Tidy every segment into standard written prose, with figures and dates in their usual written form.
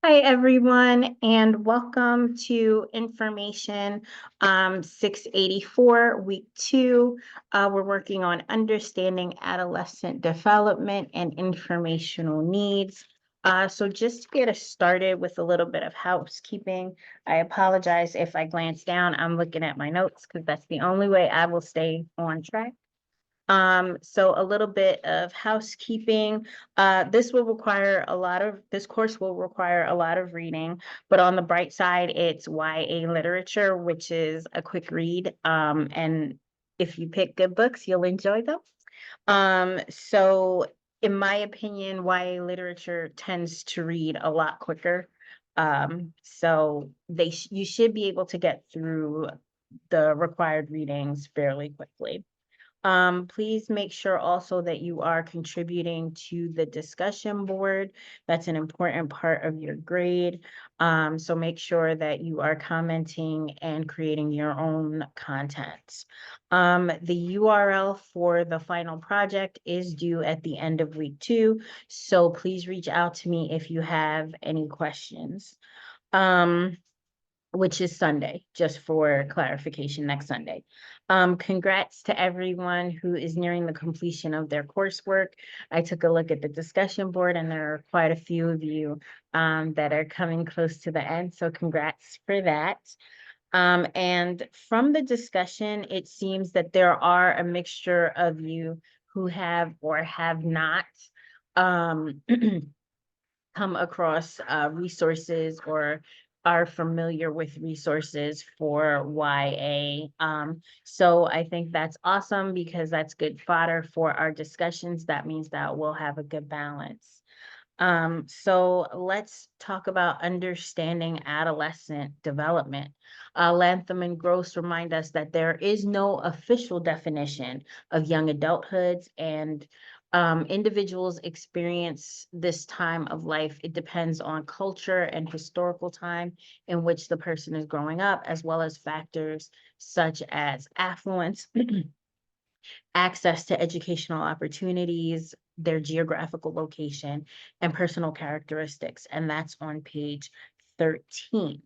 Hi, everyone, and welcome to Information 684, Week 2. We're working on understanding adolescent development and informational needs. So just to get us started with a little bit of housekeeping, I apologize if I glance down. I'm looking at my notes because that's the only way I will stay on track. So a little bit of housekeeping. This course will require a lot of reading, but on the bright side, it's YA literature, which is a quick read. And if you pick good books, you'll enjoy them. So in my opinion, YA literature tends to read a lot quicker. So you should be able to get through the required readings fairly quickly. Please make sure also that you are contributing to the discussion board. That's an important part of your grade. So make sure that you are commenting and creating your own content. The URL for the final project is due at the end of week 2. So please reach out to me if you have any questions. Which is Sunday, just for clarification, next Sunday. Congrats to everyone who is nearing the completion of their coursework. I took a look at the discussion board and there are quite a few of you that are coming close to the end, so congrats for that. And from the discussion, it seems that there are a mixture of you who have or have not um, come across resources or are familiar with resources for YA. So I think that's awesome because that's good fodder for our discussions. That means that we'll have a good balance. So let's talk about understanding adolescent development. Lantham and Gross remind us that there is no official definition of young adulthood, and individuals experience this time of life. It depends on culture and historical time in which the person is growing up, as well as factors such as affluence, access to educational opportunities, their geographical location, and personal characteristics. And that's on page 13.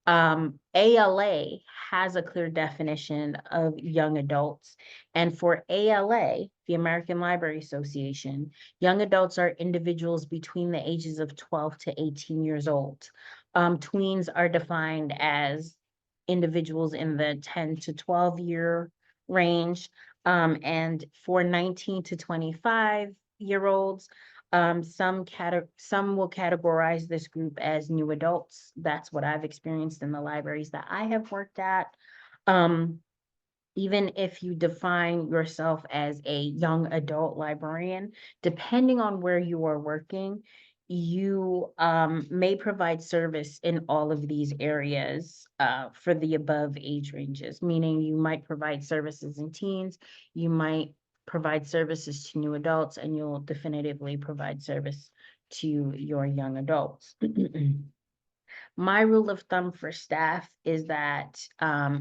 ALA has a clear definition of young adults. And for ALA, the American Library Association, young adults are individuals between the ages of 12 to 18 years old. Tweens are defined as individuals in the 10 to 12 year range. And for 19 to 25-year-olds, some will categorize this group as new adults. That's what I've experienced in the libraries that I have worked at. Even if you define yourself as a young adult librarian, depending on where you are working, you may provide service in all of these areas for the above age ranges, meaning you might provide services in teens, you might provide services to new adults, and you'll definitively provide service to your young adults. My rule of thumb for staff is that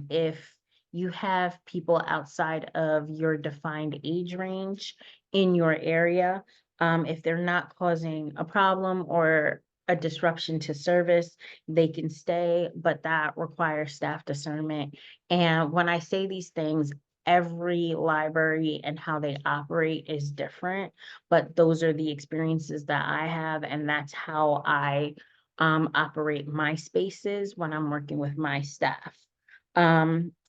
if you have people outside of your defined age range in your area, if they're not causing a problem or a disruption to service, they can stay, but that requires staff discernment. And when I say these things, every library and how they operate is different, but those are the experiences that I have, and that's how I operate my spaces when I'm working with my staff.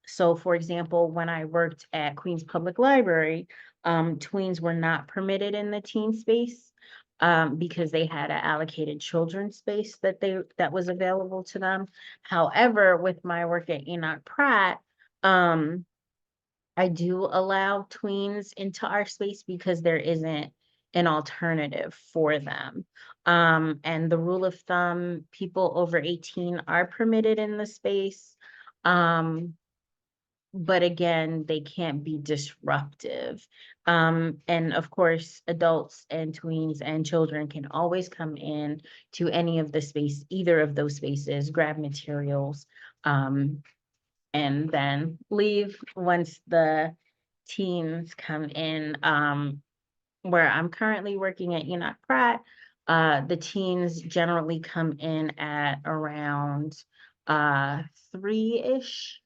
So for example, when I worked at Queens Public Library, tweens were not permitted in the teen space because they had an allocated children's space that was available to them. However, with my work at Enoch Pratt, I do allow tweens into our space because there isn't an alternative for them. And the rule of thumb, people over 18 are permitted in the space. But again, they can't be disruptive. And of course, adults and tweens and children can always come in to any of the space, either of those spaces, grab materials, and then leave once the teens come in. Where I'm currently working at Enoch Pratt, The teens generally come in at around 3-ish.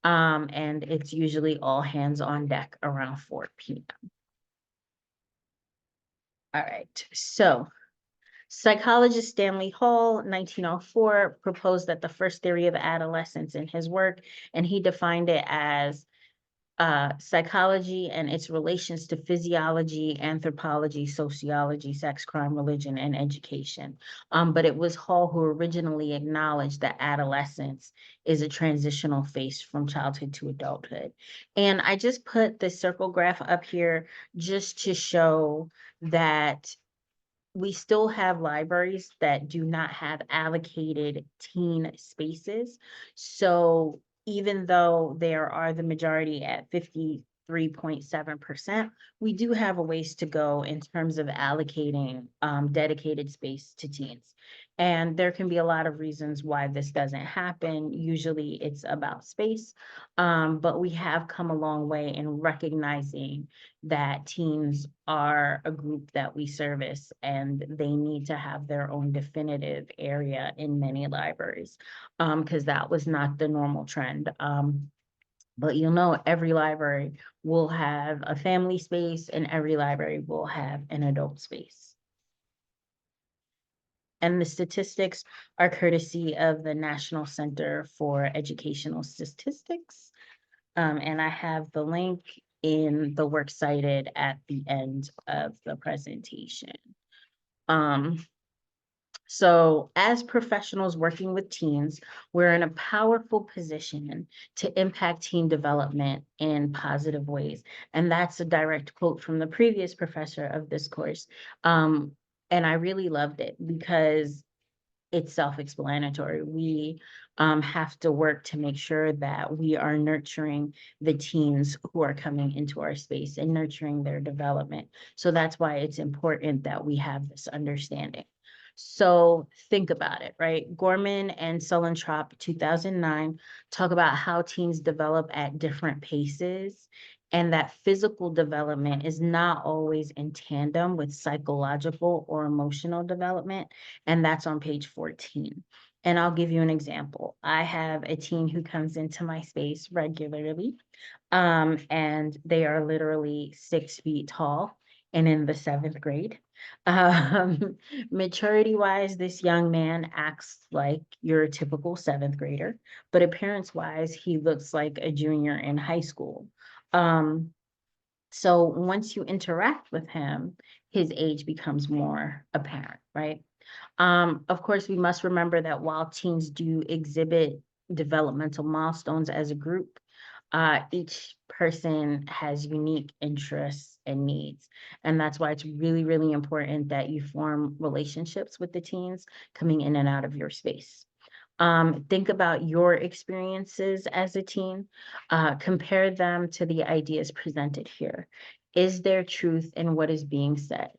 And it's usually all hands on deck around 4 p.m. All right, so psychologist Stanley Hall, 1904, proposed that the first theory of adolescence in his work, and he defined it as psychology and its relations to physiology, anthropology, sociology, sex, crime, religion, and education. But it was Hall who originally acknowledged that adolescence is a transitional phase from childhood to adulthood. And I just put the circle graph up here just to show that we still have libraries that do not have allocated teen spaces. So even though there are the majority at 53.7%, we do have a ways to go in terms of allocating dedicated space to teens. And there can be a lot of reasons why this doesn't happen. Usually it's about space, but we have come a long way in recognizing that teens are a group that we service and they need to have their own definitive area in many libraries, because that was not the normal trend. But you'll know every library will have a family space and every library will have an adult space. And the statistics are courtesy of the National Center for Educational Statistics. And I have the link in the works cited at the end of the presentation. So as professionals working with teens, we're in a powerful position to impact teen development in positive ways. And that's a direct quote from the previous professor of this course. And I really loved it because it's self-explanatory. We have to work to make sure that we are nurturing the teens who are coming into our space and nurturing their development. So that's why it's important that we have this understanding. So think about it, right? Gorman and Suellentrop, 2009, talk about how teens develop at different paces and that physical development is not always in tandem with psychological or emotional development. And that's on page 14. And I'll give you an example. I have a teen who comes into my space regularly, and they are literally 6 feet tall and in the 7th grade. Maturity wise, this young man acts like your typical 7th grader, but appearance wise, he looks like a junior in high school. So once you interact with him, his age becomes more apparent, right? Of course, we must remember that while teens do exhibit developmental milestones as a group, each person has unique interests and needs. And that's why it's really, really important that you form relationships with the teens coming in and out of your space. Think about your experiences as a teen, compare them to the ideas presented here. Is there truth in what is being said?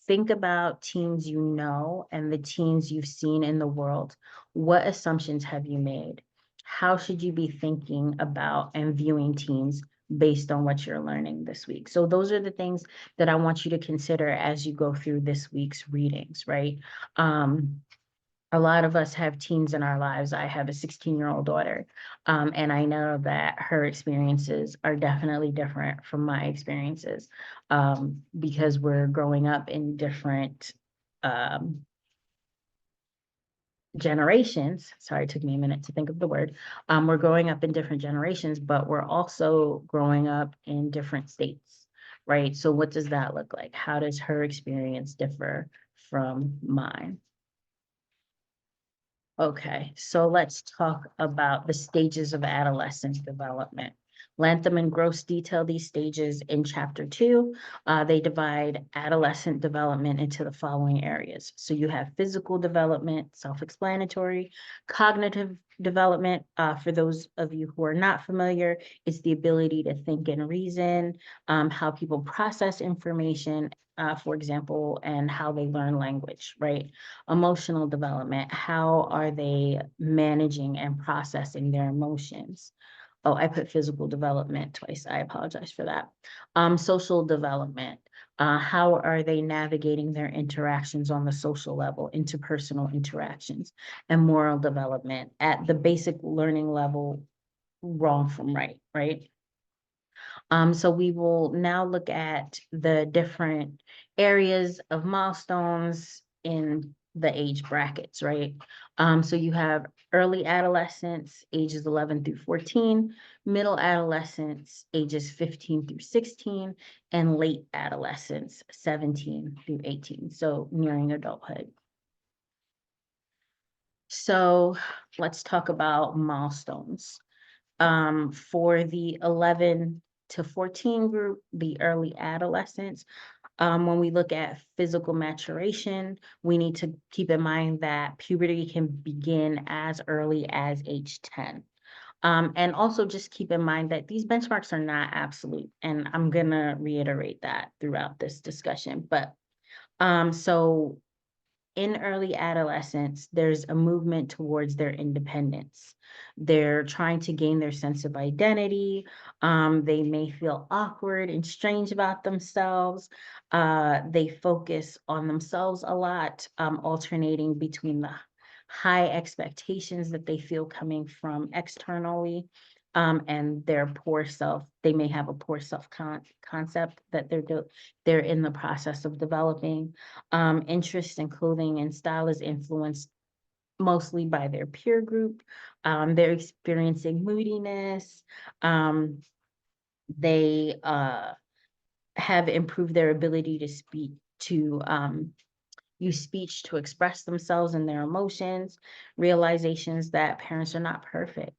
Think about teens you know and the teens you've seen in the world. What assumptions have you made? How should you be thinking about and viewing teens based on what you're learning this week? So those are the things that I want you to consider as you go through this week's readings, right? A lot of us have teens in our lives. I have a 16-year-old daughter, and I know that her experiences are definitely different from my experiences, because we're growing up in different generations. Sorry, it took me a minute to think of the word. We're growing up in different generations, but we're also growing up in different states, right? So what does that look like? How does her experience differ from mine? Okay, so let's talk about the stages of adolescent development. Latham and Gross detail these stages in chapter 2. They divide adolescent development into the following areas. So you have physical development, self-explanatory, cognitive development. For those of you who are not familiar, it's the ability to think and reason, how people process information, for example, and how they learn language, right? Emotional development, how are they managing and processing their emotions? Oh, I put physical development twice. I apologize for that. Social development. How are they navigating their interactions on the social level, interpersonal interactions, and moral development at the basic learning level, wrong from right, right? So we will now look at the different areas of milestones in the age brackets, right? So you have early adolescence, ages 11 through 14, middle adolescence, ages 15 through 16, and late adolescence, 17 through 18, so nearing adulthood. So let's talk about milestones. For the 11 to 14 group, the early adolescents, when we look at physical maturation, we need to keep in mind that puberty can begin as early as age 10. And also just keep in mind that these benchmarks are not absolute, and I'm gonna reiterate that throughout this discussion. But so in early adolescence, there's a movement towards their independence. They're trying to gain their sense of identity. They may feel awkward and strange about themselves. They focus on themselves a lot, alternating between the high expectations that they feel coming from externally, and their poor self. They may have a poor concept that they're in the process of developing. Interest in clothing and style is influenced mostly by their peer group. They're experiencing moodiness. They have improved their ability to use speech to express themselves and their emotions, realizations that parents are not perfect,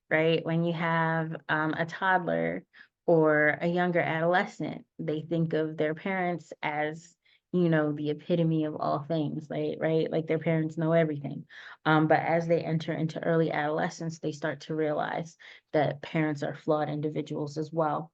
right? When you have a toddler or a younger adolescent, they think of their parents as, the epitome of all things, right? Like their parents know everything. But as they enter into early adolescence, they start to realize that parents are flawed individuals as well.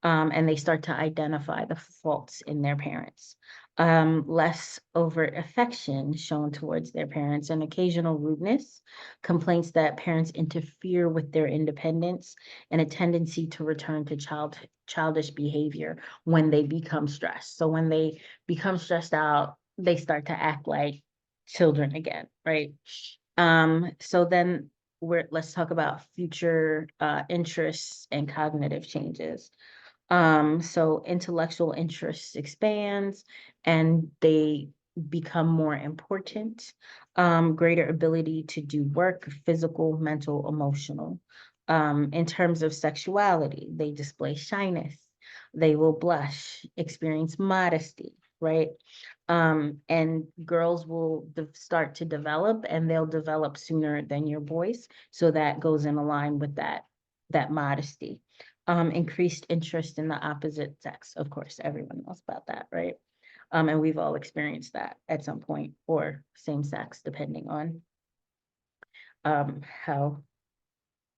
And they start to identify the faults in their parents. Less overt affection shown towards their parents, and occasional rudeness, complaints that parents interfere with their independence, and a tendency to return to childish behavior when they become stressed. So when they become stressed out, they start to act like children again, right? So then let's talk about future interests and cognitive changes. So intellectual interest expands and they become more important. Greater ability to do work, physical, mental, emotional. In terms of sexuality, they display shyness, they will blush, experience modesty, right? And girls will start to develop, and they'll develop sooner than your boys. So that goes in line with that modesty. Increased interest in the opposite sex. Of course, everyone knows about that, right? And we've all experienced that at some point, or same sex, depending on how,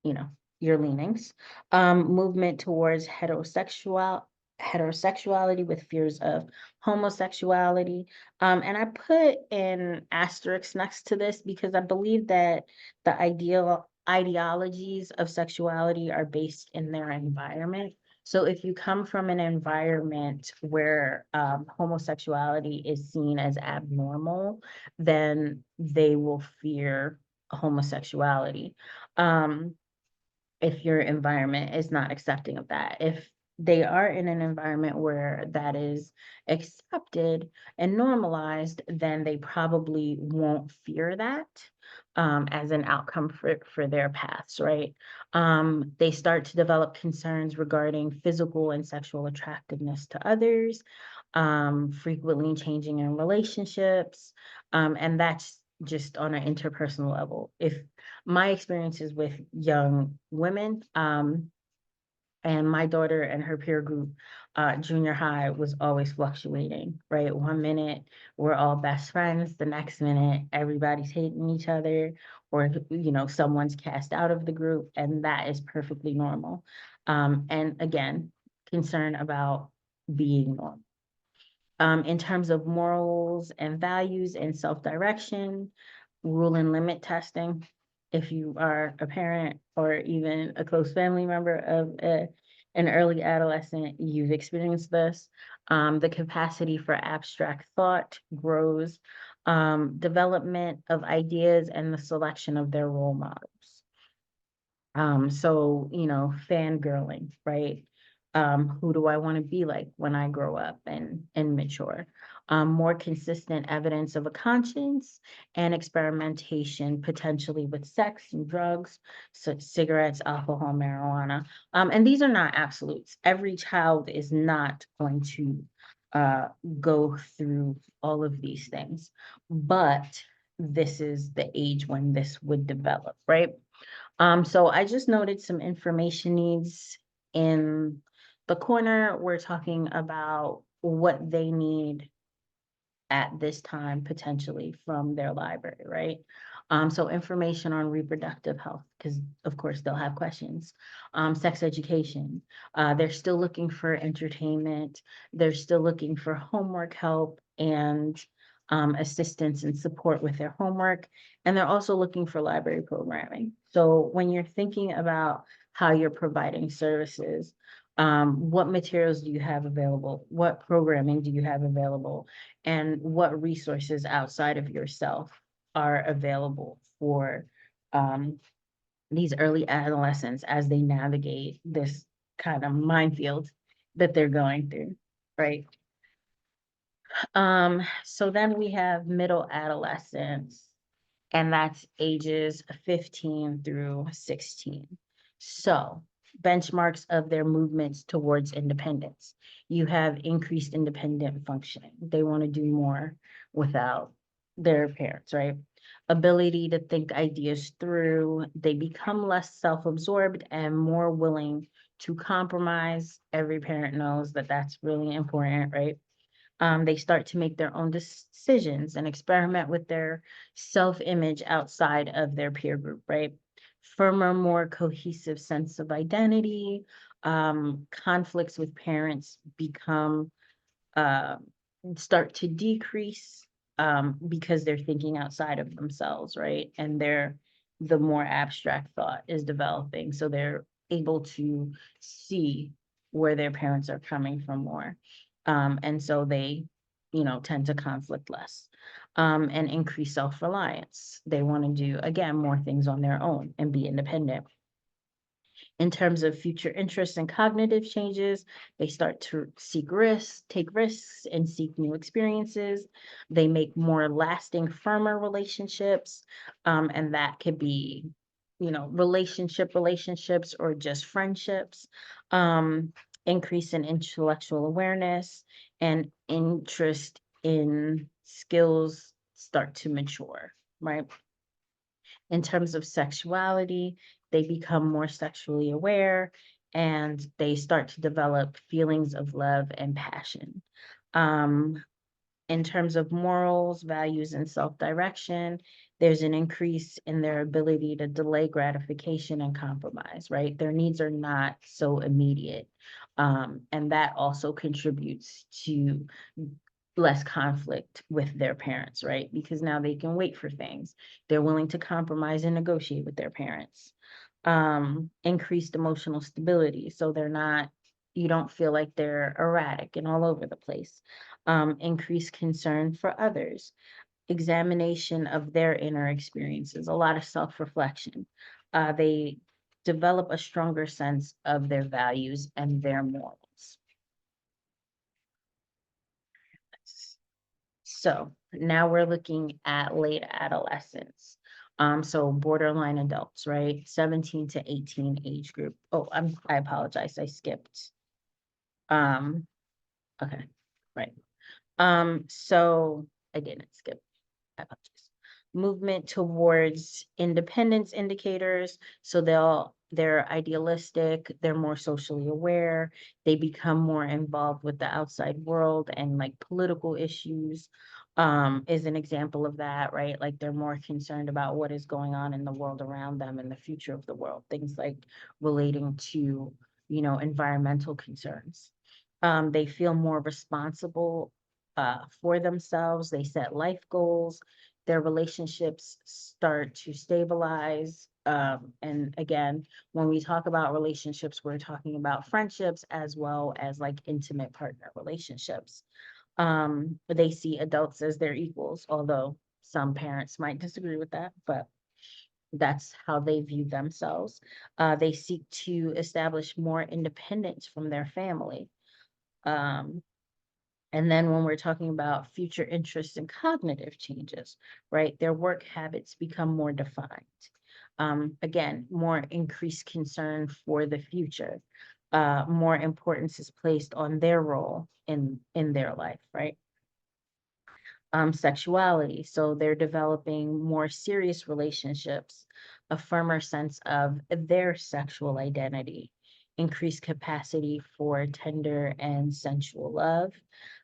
you know, your leanings. Movement towards heterosexuality with fears of homosexuality. And I put an asterisk next to this because I believe that the ideologies of sexuality are based in their environment. So if you come from an environment where homosexuality is seen as abnormal, then they will fear homosexuality. Um, if your environment is not accepting of that. If they are in an environment where that is accepted and normalized, then they probably won't fear that as an outcome for their paths, right? They start to develop concerns regarding physical and sexual attractiveness to others, frequently changing in relationships, and that's just on an interpersonal level. If my experiences with young women, and my daughter and her peer group, junior high was always fluctuating, right? One minute we're all best friends, the next minute everybody's hating each other, or someone's cast out of the group, and that is perfectly normal. And again, concern about being normal. In terms of morals and values and self-direction, rule and limit testing. if you are a parent or even a close family member of an early adolescent, you've experienced this. The capacity for abstract thought grows, development of ideas and the selection of their role models. So, fangirling, right? Who do I want to be like when I grow up and mature? More consistent evidence of a conscience and experimentation, potentially with sex and drugs, such cigarettes, alcohol, marijuana. And these are not absolutes. Every child is not going to go through all of these things, but this is the age when this would develop, right? So I just noted some information needs in the corner. We're talking about what they need at this time potentially from their library, right? So information on reproductive health, because of course they'll have questions. Sex education, they're still looking for entertainment. They're still looking for homework help and assistance and support with their homework. And they're also looking for library programming. So when you're thinking about how you're providing services, what materials do you have available? What programming do you have available? And what resources outside of yourself are available for these early adolescents as they navigate this kind of minefield that they're going through, right? So then we have middle adolescence, and that's ages 15 through 16. So benchmarks of their movements towards independence. You have increased independent functioning. They want to do more without their parents, right? Ability to think ideas through. They become less self-absorbed and more willing to compromise. Every parent knows that that's really important, right? They start to make their own decisions and experiment with their self-image outside of their peer group, right? Firmer, more cohesive sense of identity. Conflicts with parents become uh, start to decrease because they're thinking outside of themselves, right? And the more abstract thought is developing, so they're able to see where their parents are coming from more. And so they, tend to conflict less, and increase self-reliance. They want to do, again, more things on their own and be independent. In terms of future interests and cognitive changes, they start to seek risks, take risks, and seek new experiences. They make more lasting, firmer relationships, and that could be, relationships or just friendships. Increase in intellectual awareness and interest in skills start to mature, right? In terms of sexuality, they become more sexually aware and they start to develop feelings of love and passion. Um, in terms of morals, values, and self-direction, there's an increase in their ability to delay gratification and compromise, right? Their needs are not so immediate. And that also contributes to less conflict with their parents, right? Because now they can wait for things. They're willing to compromise and negotiate with their parents. Increased emotional stability. So you don't feel like they're erratic and all over the place. Increased concern for others, examination of their inner experiences, a lot of self-reflection. They develop a stronger sense of their values and their morals. So now we're looking at late adolescence. So borderline adults, right? 17 to 18 age group. Oh, I apologize. I skipped. Um, okay, right. So I didn't skip. I apologize. Movement towards independence indicators. So they're idealistic, they're more socially aware, they become more involved with the outside world and like political issues, is an example of that, right? Like they're more concerned about what is going on in the world around them and the future of the world, things like relating to, environmental concerns. They feel more responsible for themselves. They set life goals. their relationships start to stabilize. And again, when we talk about relationships, we're talking about friendships as well as like intimate partner relationships. They see adults as their equals, although some parents might disagree with that, but that's how they view themselves. They seek to establish more independence from their family. Um, and then when we're talking about future interests and cognitive changes, right, their work habits become more defined. Again, more increased concern for the future. More importance is placed on their role in their life, right? Sexuality. So they're developing more serious relationships, a firmer sense of their sexual identity, increased capacity for tender and sensual love.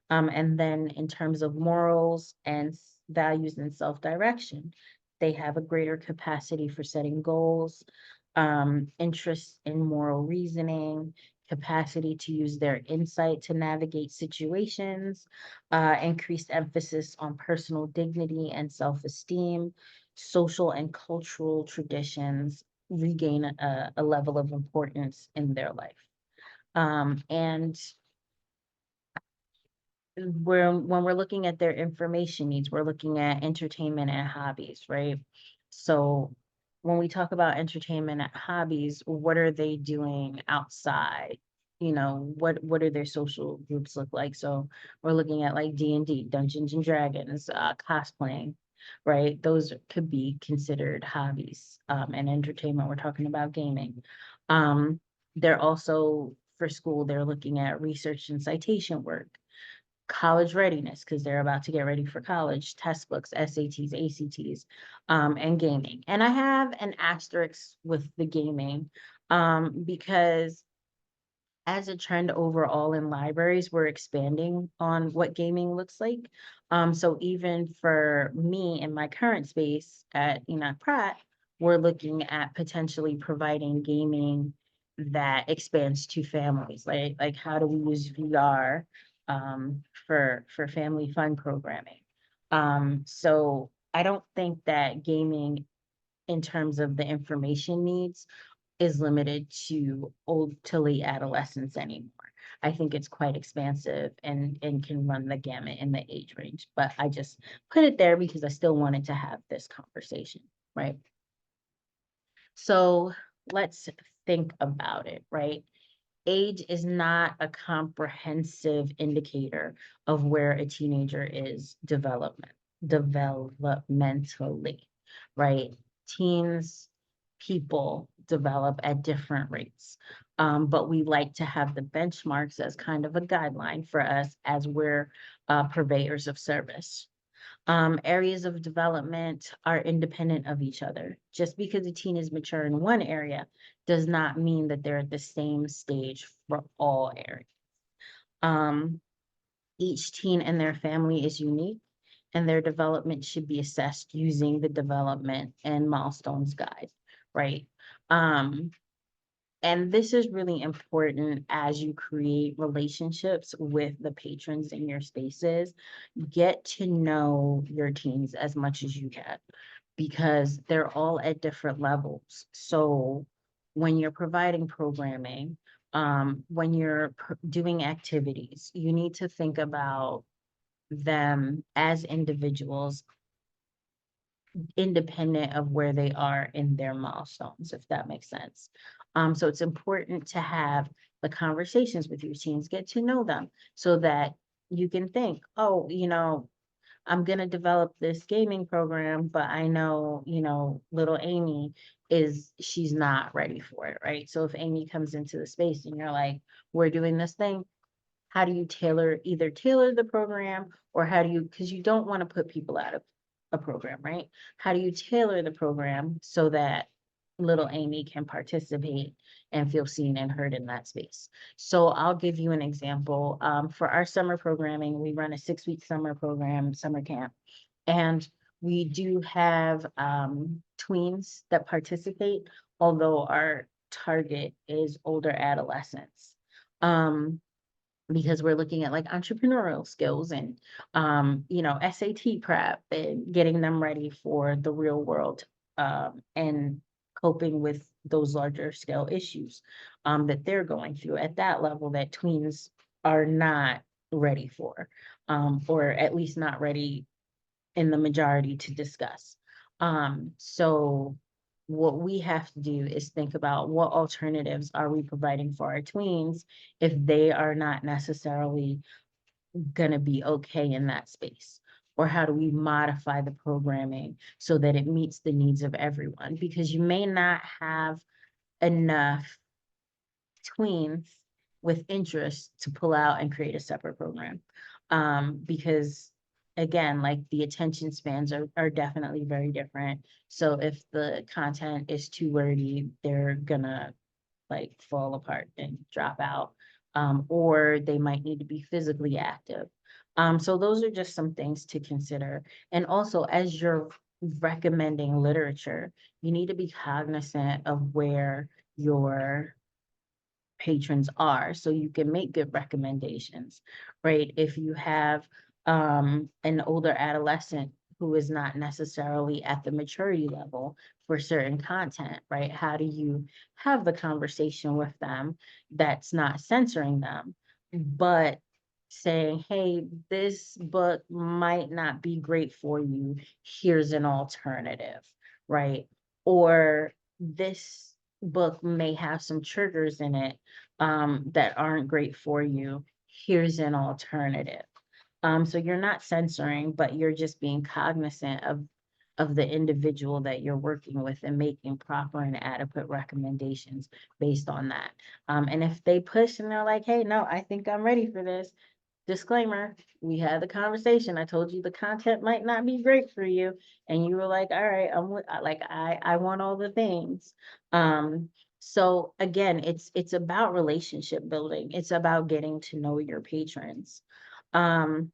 And then in terms of morals and values and self-direction, they have a greater capacity for setting goals, interest in moral reasoning, capacity to use their insight to navigate situations, increased emphasis on personal dignity and self-esteem, social and cultural traditions regain a level of importance in their life. And when we're looking at their information needs, we're looking at entertainment and hobbies, right? So when we talk about entertainment and hobbies, what are they doing outside? You know, what do their social groups look like? So we're looking at like D&D, Dungeons and Dragons, cosplaying, right? Those could be considered hobbies, and entertainment. We're talking about gaming. They're also for school, they're looking at research and citation work, college readiness because they're about to get ready for college, test books, SATs, ACTs, and gaming. And I have an asterisk with the gaming, because as a trend overall in libraries, we're expanding on what gaming looks like. So even for me in my current space at Enoch Pratt, we're looking at potentially providing gaming that expands to families. Like how do we use VR for family fun programming? So I don't think that gaming in terms of the information needs is limited to old to late adolescence anymore. I think it's quite expansive and can run the gamut in the age range. But I just put it there because I still wanted to have this conversation, right? So let's think about it, right? Age is not a comprehensive indicator of where a teenager is developmentally, right? Teens, people develop at different rates. But we like to have the benchmarks as kind of a guideline for us as we're purveyors of service. Areas of development are independent of each other. Just because a teen is mature in one area does not mean that they're at the same stage for all areas. Um, each teen and their family is unique, and their development should be assessed using the development and milestones guide, right? Um, and this is really important as you create relationships with the patrons in your spaces. Get to know your teens as much as you can because they're all at different levels. So when you're providing programming, when you're doing activities, you need to think about them as individuals independent of where they are in their milestones, if that makes sense. So it's important to have the conversations with your teens, get to know them so that you can think, oh, you know, I'm going to develop this gaming program, but I know, you know, little Amy she's not ready for it, right? So if Amy comes into the space and you're like, we're doing this thing, how do you either tailor the program or how do you, because you don't want to put people out of a program, right? How do you tailor the program so that little Amy can participate and feel seen and heard in that space? So I'll give you an example. For our summer programming, we run a 6-week summer program, summer camp, and we do have tweens that participate, although our target is older adolescents. Um, because we're looking at like entrepreneurial skills and, you know, SAT prep and getting them ready for the real world, and coping with those larger scale issues, that they're going through at that level that tweens are not ready for, or at least not ready in the majority to discuss. So what we have to do is think about what alternatives are we providing for our tweens if they are not necessarily gonna be okay in that space? Or how do we modify the programming so that it meets the needs of everyone? Because you may not have enough tweens with interest to pull out and create a separate program. Because again, like the attention spans are definitely very different. So if the content is too wordy, they're gonna like fall apart and drop out. Or they might need to be physically active. So those are just some things to consider. And also, as you're recommending literature, you need to be cognizant of where your patrons are, so you can make good recommendations, right? If you have an older adolescent who is not necessarily at the maturity level for certain content, right? How do you have the conversation with them that's not censoring them, but saying, hey, this book might not be great for you. Here's an alternative, right? Or this book may have some triggers in it, that aren't great for you. Here's an alternative. So you're not censoring, but you're just being cognizant of the individual that you're working with and making proper and adequate recommendations based on that. And if they push and they're like, hey, no, I think I'm ready for this. Disclaimer, we had the conversation. I told you the content might not be great for you. And you were like, all right, I want all the things. So again, it's about relationship building. It's about getting to know your patrons. Um,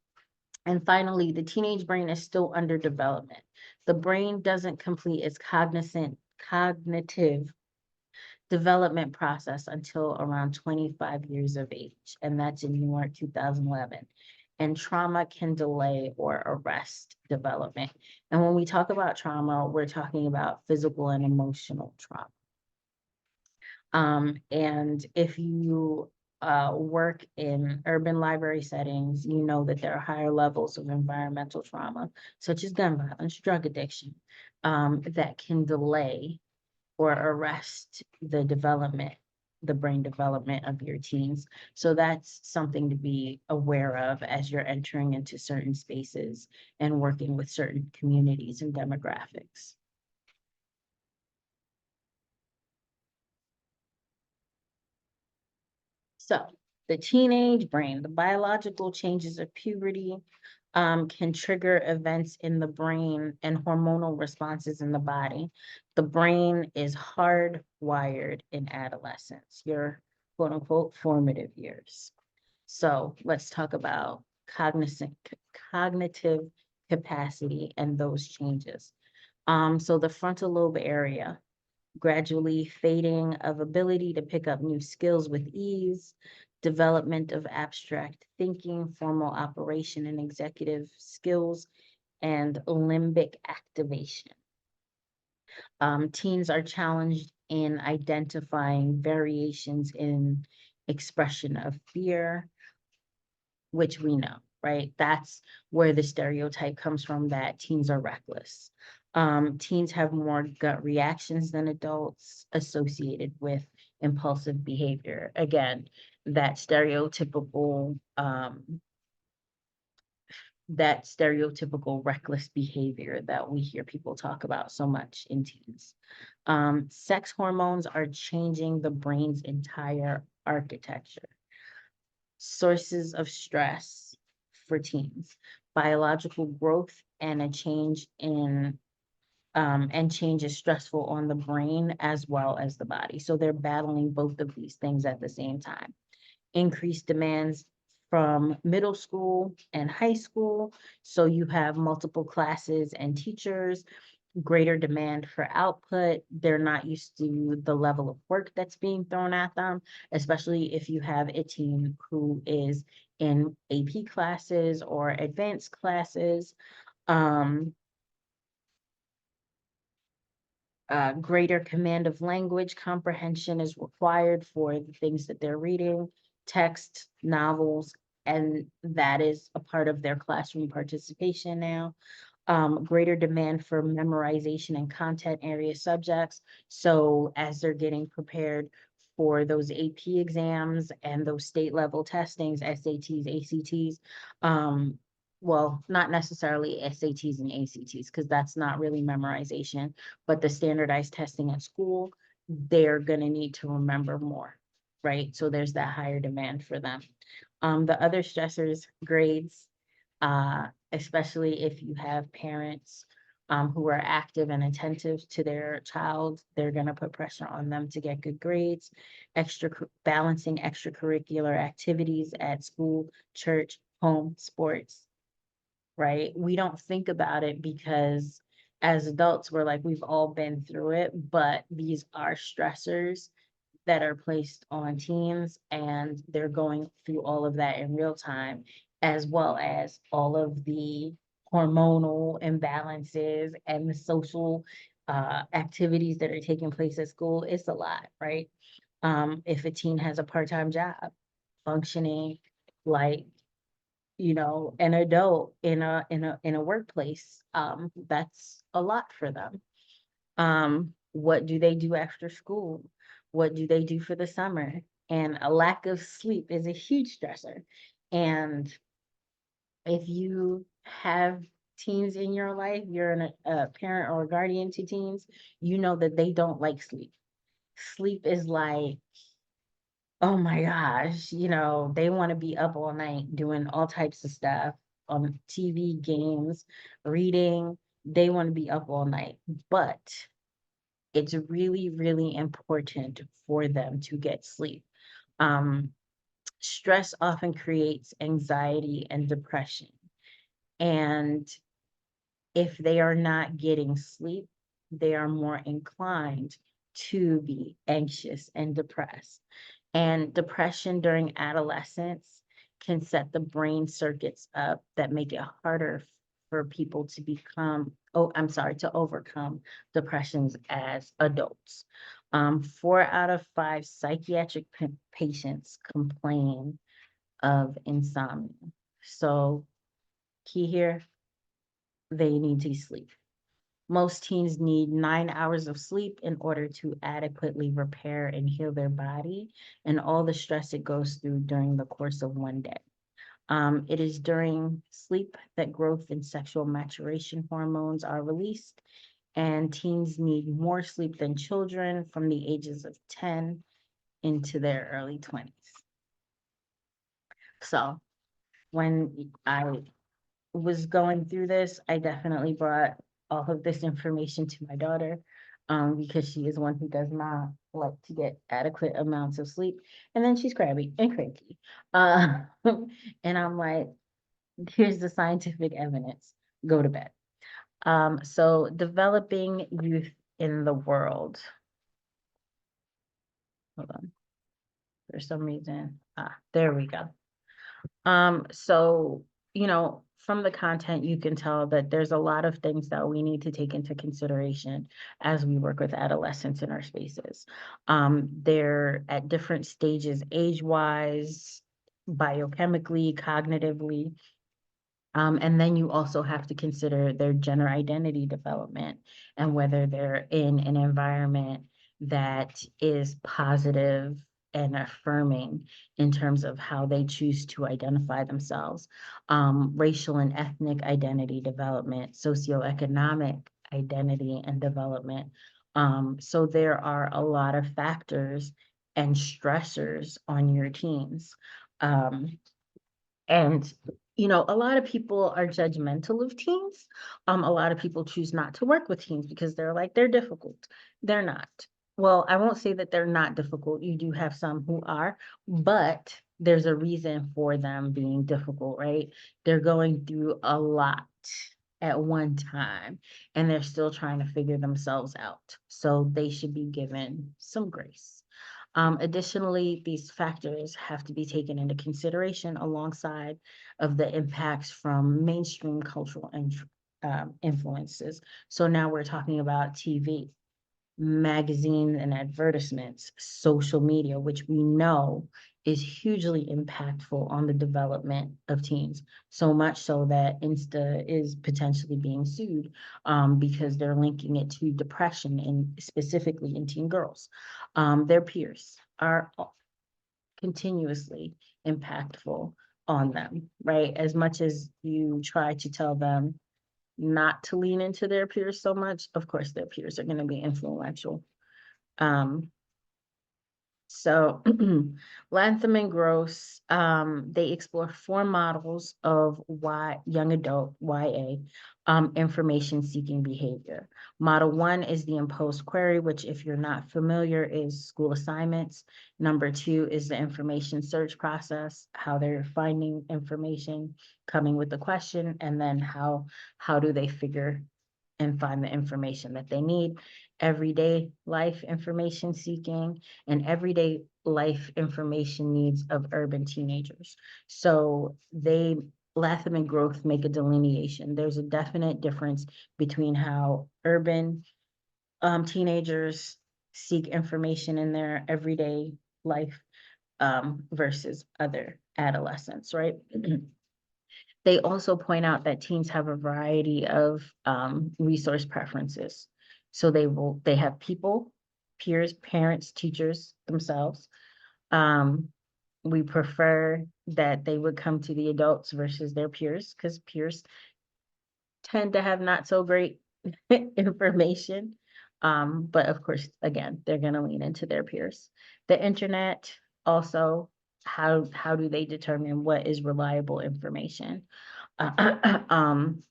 and finally, the teenage brain is still under development. The brain doesn't complete its cognitive development process until around 25 years of age, and that's in New York 2011. And trauma can delay or arrest development. And when we talk about trauma, we're talking about physical and emotional trauma. And if you work in urban library settings, you know that there are higher levels of environmental trauma, such as gun violence, drug addiction, that can delay or arrest the development, the brain development of your teens. So that's something to be aware of as you're entering into certain spaces and working with certain communities and demographics. So the teenage brain, the biological changes of puberty, can trigger events in the brain and hormonal responses in the body. The brain is hardwired in adolescence, your quote unquote formative years. So let's talk about cognitive capacity and those changes. So the frontal lobe area, gradually fading of ability to pick up new skills with ease, development of abstract thinking, formal operation and executive skills, and limbic activation. Teens are challenged in identifying variations in expression of fear, which we know, right? That's where the stereotype comes from that teens are reckless. Teens have more gut reactions than adults associated with impulsive behavior. Again, that stereotypical reckless behavior that we hear people talk about so much in teens. Sex hormones are changing the brain's entire architecture. Sources of stress for teens, biological growth and a change in and change is stressful on the brain as well as the body. So they're battling both of these things at the same time. Increased demands from middle school and high school. So you have multiple classes and teachers. greater demand for output. They're not used to the level of work that's being thrown at them, especially if you have a teen who is in AP classes or advanced classes. Greater command of language comprehension is required for the things that they're reading, text, novels, and that is a part of their classroom participation now. Greater demand for memorization and content area subjects. So as they're getting prepared for those AP exams and those state level testings, SATs, ACTs, well, not necessarily SATs and ACTs, because that's not really memorization, but the standardized testing at school, they're gonna need to remember more, right? So there's that higher demand for them. The other stressors, grades, especially if you have parents who are active and attentive to their child, they're going to put pressure on them to get good grades, balancing extracurricular activities at school, church, home, sports, right? We don't think about it because as adults, we're like, we've all been through it, but these are stressors that are placed on teens, and they're going through all of that in real time, as well as all of the hormonal imbalances and the social activities that are taking place at school. It's a lot, right? If a teen has a part-time job, functioning like, an adult in a workplace, that's a lot for them. What do they do after school? What do they do for the summer? And a lack of sleep is a huge stressor. And if you have teens in your life, you're a parent or a guardian to teens, you know that they don't like sleep. Sleep is like, oh my gosh, they want to be up all night doing all types of stuff on TV, games, reading. They want to be up all night. But it's really, really important for them to get sleep. Um, Stress often creates anxiety and depression. And if they are not getting sleep, they are more inclined to be anxious and depressed. And depression during adolescence can set the brain circuits up that make it harder for people to to overcome depressions as adults. 4 out of 5 psychiatric patients complain of insomnia. So key here, they need to sleep. Most teens need 9 hours of sleep in order to adequately repair and heal their body and all the stress it goes through during the course of one day. It is during sleep that growth and sexual maturation hormones are released, and teens need more sleep than children from the ages of 10 into their early 20s. So when I was going through this, I definitely brought all of this information to my daughter, because she is one who does not like to get adequate amounts of sleep. And then she's crabby and cranky. Uh, and I'm like, here's the scientific evidence. Go to bed. So developing youth in the world. Hold on. For some reason. There we go. So, from the content, you can tell that there's a lot of things that we need to take into consideration as we work with adolescents in our spaces. They're at different stages, age-wise, biochemically, cognitively. And then you also have to consider their gender identity development and whether they're in an environment that is positive and affirming in terms of how they choose to identify themselves. Racial and ethnic identity development, socioeconomic identity and development. So there are a lot of factors and stressors on your teens. And a lot of people are judgmental of teens. A lot of people choose not to work with teens because they're like, they're difficult. They're not. Well, I won't say that they're not difficult. You do have some who are, but there's a reason for them being difficult, right? They're going through a lot. at one time, and they're still trying to figure themselves out. So they should be given some grace. Additionally, these factors have to be taken into consideration alongside of the impacts from mainstream cultural influences. So now we're talking about TV, magazines and advertisements, social media, which we know is hugely impactful on the development of teens. So much so that Insta is potentially being sued because they're linking it to depression and specifically in teen girls. Their peers are continuously impactful on them, right? As much as you try to tell them not to lean into their peers so much, of course, their peers are going to be influential. Um, so Latham and Gross, they explore 4 models of young adult, YA, information seeking behavior. Model 1 is the imposed query, which if you're not familiar is school assignments. Number 2 is the information search process, how they're finding information, coming with the question, and then how do they figure and find the information that they need. Everyday life information seeking and everyday life information needs of urban teenagers. So Latham and Growth make a delineation. There's a definite difference between how urban teenagers seek information in their everyday life versus other adolescents, right? They also point out that teens have a variety of resource preferences. So they have people, peers, parents, teachers themselves. Um, we prefer that they would come to the adults versus their peers because peers tend to have not so great information. But of course, again, they're going to lean into their peers. The internet also, how do they determine what is reliable information? um,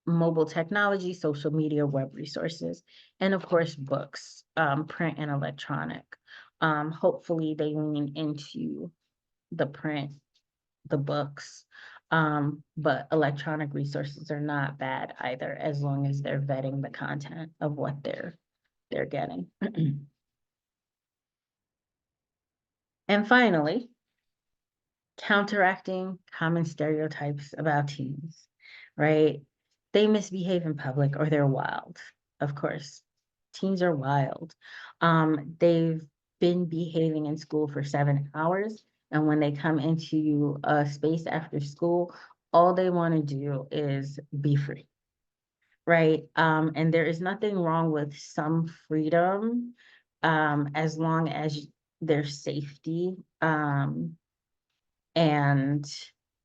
Mobile technology, social media, web resources, and of course, books, print and electronic. Hopefully they lean into the print, the books, but electronic resources are not bad either, as long as they're vetting the content of what they're getting. And finally, counteracting common stereotypes about teens, right? They misbehave in public or they're wild. Of course, teens are wild. They've been behaving in school for 7 hours, and when they come into a space after school, all they want to do is be free, right? And there is nothing wrong with some freedom, as long as their safety, and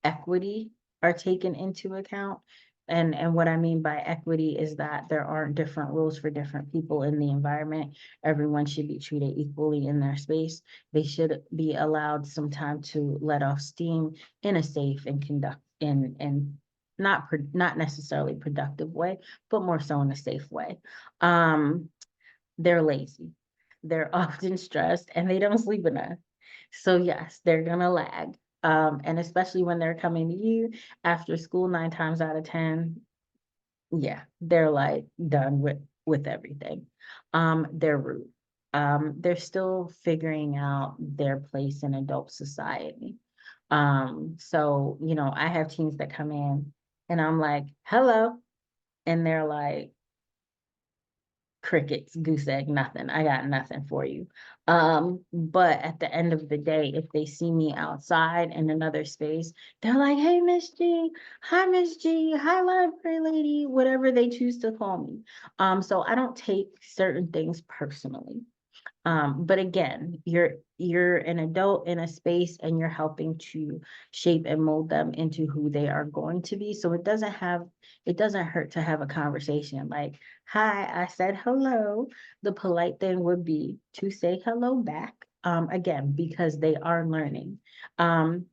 equity are taken into account. And what I mean by equity is that there aren't different rules for different people in the environment. Everyone should be treated equally in their space. They should be allowed some time to let off steam in a safe and not necessarily productive way, but more so in a safe way. They're lazy. They're often stressed and they don't sleep enough. So yes, they're gonna lag. And especially when they're coming to you after school 9 times out of 10, yeah, they're like done with everything. They're rude. They're still figuring out their place in adult society. So, I have teens that come in and I'm like, hello. And they're like, crickets, goose egg, nothing. I got nothing for you. But at the end of the day, if they see me outside in another space, they're like, hey, Miss G, hi, Miss G, hi, library lady, whatever they choose to call me. So I don't take certain things personally. But again, you're an adult in a space and you're helping to shape and mold them into who they are going to be. So it doesn't hurt to have a conversation like, hi, I said hello. The polite thing would be to say hello back. Again, because they are learning. And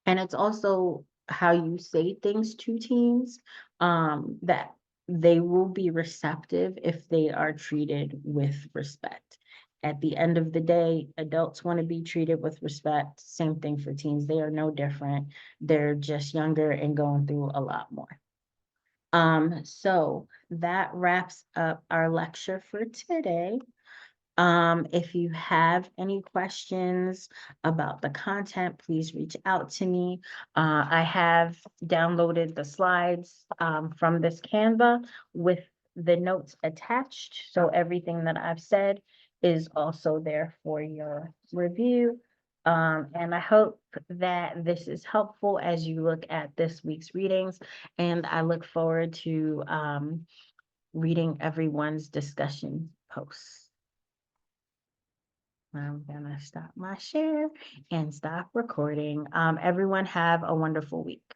it's also how you say things to teens, that they will be receptive if they are treated with respect. At the end of the day, adults want to be treated with respect. Same thing for teens. They are no different. They're just younger and going through a lot more. So that wraps up our lecture for today. If you have any questions about the content, please reach out to me. I have downloaded the slides from this Canva with the notes attached. So everything that I've said is also there for your review. And I hope that this is helpful as you look at this week's readings. And I look forward to reading everyone's discussion posts. I'm gonna stop my share and stop recording. Everyone have a wonderful week.